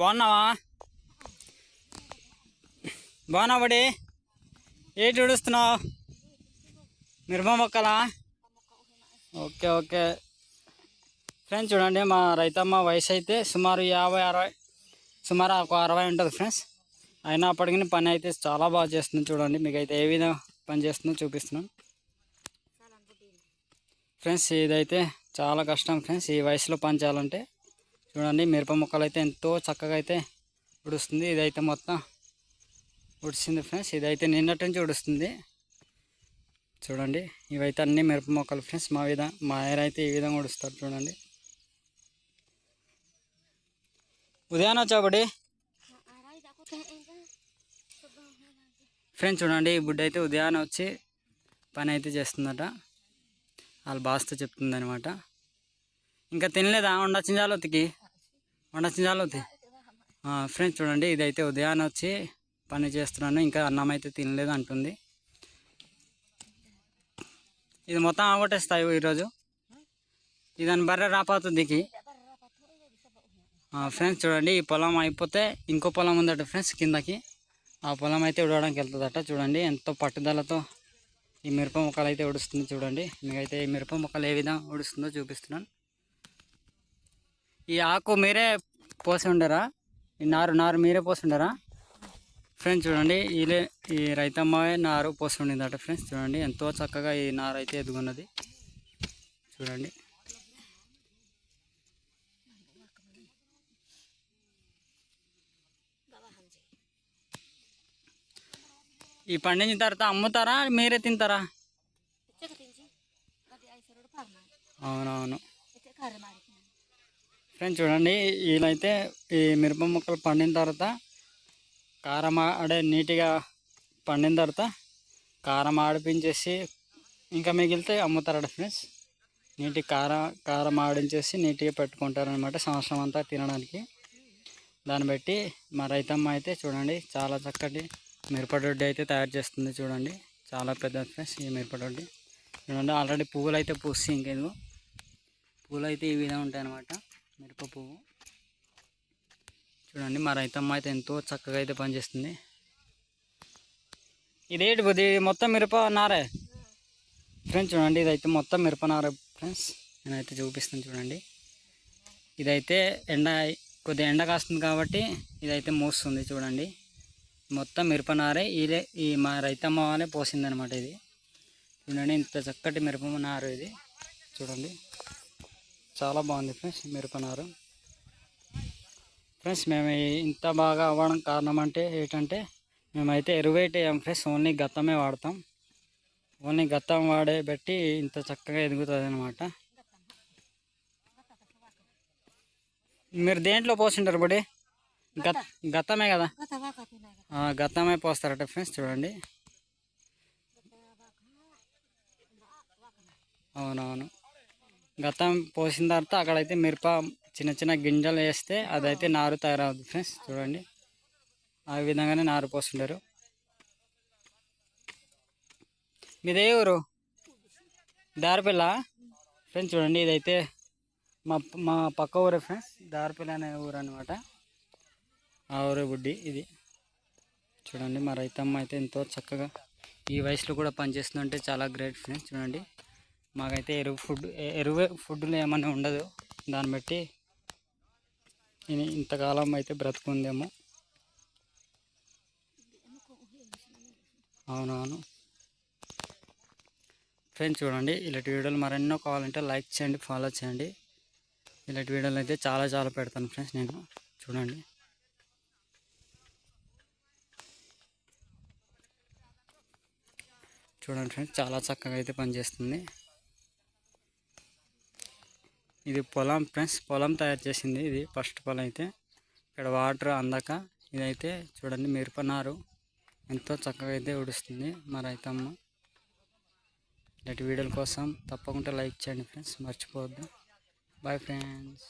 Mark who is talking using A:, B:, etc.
A: బాగున్నావా? బాగున్నా బడి. ఏంటి ఉడుస్తున్నావు? మిరప మొక్కలా? ఓకే ఓకే ఫ్రెండ్స్, చూడండి మా రైతమ్మ వయసు అయితే సుమారు 50-60, సుమారు ఒక 60 ఉంటుంది ఫ్రెండ్స్. అయినప్పటికీ పని అయితే చాలా బాగా చేస్తుంది. చూడండి మీకైతే ఏ విధంగా పని చేస్తుందో చూపిస్తున్నాను ఫ్రెండ్స్. ఇదైతే చాలా కష్టం ఫ్రెండ్స్ ఈ వయసులో పని చేయాలంటే. చూడండి మిరప మొక్కలు అయితే ఎంతో చక్కగా అయితే ఉడుస్తుంది. ఇదైతే మొత్తం ఉడిసింది ఫ్రెండ్స్. ఇదైతే నిన్నటి నుంచి ఉడుస్తుంది. చూడండి ఇవైతే అన్ని మిరప మొక్కలు ఫ్రెండ్స్. మా ఏర్ అయితే ఈ విధంగా ఉడుస్తారు. చూడండి ఉదయాన్నే వచ్చాబడి ఫ్రెండ్స్. చూడండి ఈ బుడ్డ అయితే ఉదయాన్నే వచ్చి పని అయితే చేస్తుందట. వాళ్ళ బాస్తో చెప్తుంది అనమాట. ఇంకా తినలేదా? ఉండొచ్చించాలొత్తికి ఫ్రెండ్స్. చూడండి ఇదైతే ఉదయాన్నే వచ్చి పని చేస్తున్నాను, ఇంకా అన్నం అయితే తినలేదు అంటుంది. ఇది మొత్తం ఆగొట్టేస్తాయి ఈరోజు. ఇదని బర్రె రాపోతుందికి ఫ్రెండ్స్. చూడండి ఈ పొలం అయిపోతే ఇంకో పొలం ఉందట ఫ్రెండ్స్ కిందకి. ఆ పొలం అయితే ఉడవడానికి వెళ్తుందట. చూడండి ఎంతో పట్టుదలతో ఈ మిరప మొక్కలు అయితే ఉడుస్తుంది. చూడండి మీకైతే ఈ మిరప మొక్కలు ఏ విధంగా ఉడుస్తుందో చూపిస్తున్నాను. ఈ ఆకు మీరే పోసి ఉండరా? ఈ నారు మీరే పోసి ఉండరా ఫ్రెండ్స్? చూడండి ఈ రైతమ్మ నారు పోసి ఉండిందట ఫ్రెండ్స్. చూడండి ఎంతో చక్కగా ఈ నారు అయితే ఎదుగున్నది. చూడండి ఈ పండించిన తర్వాత అమ్ముతారా మీరే తింటారా? అవునవును ఫ్రెండ్స్. చూడండి వీళ్ళైతే ఈ మిరప మొక్కలు పండిన తర్వాత కారం నీట్గా పండిన తర్వాత కారం ఆడిపించేసి ఇంకా మిగిలితే అమ్ముతారట ఫ్రెండ్స్. కారం ఆడించేసి నీట్గా పెట్టుకుంటారనమాట సంవత్సరం అంతా తినడానికి. దాన్ని బట్టి మా రైతమ్మ అయితే చూడండి చాలా చక్కటి మిరపదొడ్డి అయితే తయారు చేస్తుంది. చూడండి చాలా పెద్ద ఫ్రెండ్స్ ఈ మిరపదొడ్డి. చూడండి ఆల్రెడీ పువ్వులు అయితే పూసి ఇంకేదో పువ్వులు అయితే ఈ విధంగా ఉంటాయి అన్నమాట. మిరప పువ్వు చూడండి మా రైతమ్మ అయితే ఎంతో చక్కగా అయితే పనిచేస్తుంది. ఇదేంటి బుద్ధి మొత్తం మిరప నారే ఫ్రెండ్స్. చూడండి ఇదైతే మొత్తం మిరప నారే ఫ్రెండ్స్. నేనైతే చూపిస్తాను చూడండి. ఇదైతే కొద్దిగా ఎండ కాస్తుంది కాబట్టి ఇదైతే మోస్తుంది. చూడండి మొత్తం మిరప నారే ఈ మా రైతమ్మ వాళ్ళే పోసిందనమాట. ఇది చూడండి ఇంత చక్కటి మిరప నారు ఇది. చూడండి చాలా బాగుంది ఫ్రెండ్స్ మిరప నారు. ఫ్రెండ్స్ మేము ఇంత బాగా అవ్వడం కారణం అంటే ఏంటంటే మేమైతే ఎరువేట్ వేయం ఫ్రెండ్స్. ఓన్లీ గత్తమే వాడతాం. ఓన్లీ గత్తం వాడే బట్టి ఇంత చక్కగా ఎదుగుతుంది అనమాట. మీరు దేంట్లో పోసింటారు బడి? గత్తమే కదా? గత్తమే పోస్తారట ఫ్రెండ్స్. చూడండి అవునవును గత్తం పోసిన తర్వాత అక్కడైతే మిరప చిన్న చిన్న గింజలు వేస్తే అదైతే నారు తయారవుతుంది ఫ్రెండ్స్. చూడండి ఆ విధంగానే నారు పోస్తుంటారు. మీదే ఊరు? దారిపిల్ల ఫ్రెండ్స్. చూడండి ఇదైతే మా పక్క ఊరే ఫ్రెండ్స్. దారిపిల్ల అనే ఊరు అనమాట. ఆ ఊరే బుడ్డి ఇది. చూడండి మా రైతమ్మ అయితే ఎంతో చక్కగా ఈ వయసులో కూడా పనిచేస్తుందంటే చాలా గ్రేట్ ఫ్రెండ్స్. చూడండి మాకైతే ఎరువు ఫుడ్లో ఏమన్నా ఉండదు. దాన్ని బట్టి ఇంతకాలం అయితే బ్రతుకుందేమో. అవునవును ఫ్రెండ్స్. చూడండి ఇలాంటి వీడియోలు మరెన్నో కావాలంటే లైక్ చేయండి, ఫాలో చేయండి. ఇలాంటి వీడియోలు అయితే చాలా పెడతాను ఫ్రెండ్స్ నేను. చూడండి ఫ్రెండ్స్ చాలా చక్కగా అయితే పనిచేస్తుంది. ఇది పొలం ఫ్రెండ్స్. పొలం తయారు చేసింది ఇది ఫస్ట్ పొలం అయితే. ఇక్కడ వాటర్ అందక ఇదైతే చూడండి మిరపనారు ఎంతో చక్కగా అయితే ఉడుస్తుంది మా రైతమ్మ. ఇలాంటి వీడియోల కోసం తప్పకుండా లైక్ చేయండి ఫ్రెండ్స్, మర్చిపోవద్దు. Bye friends.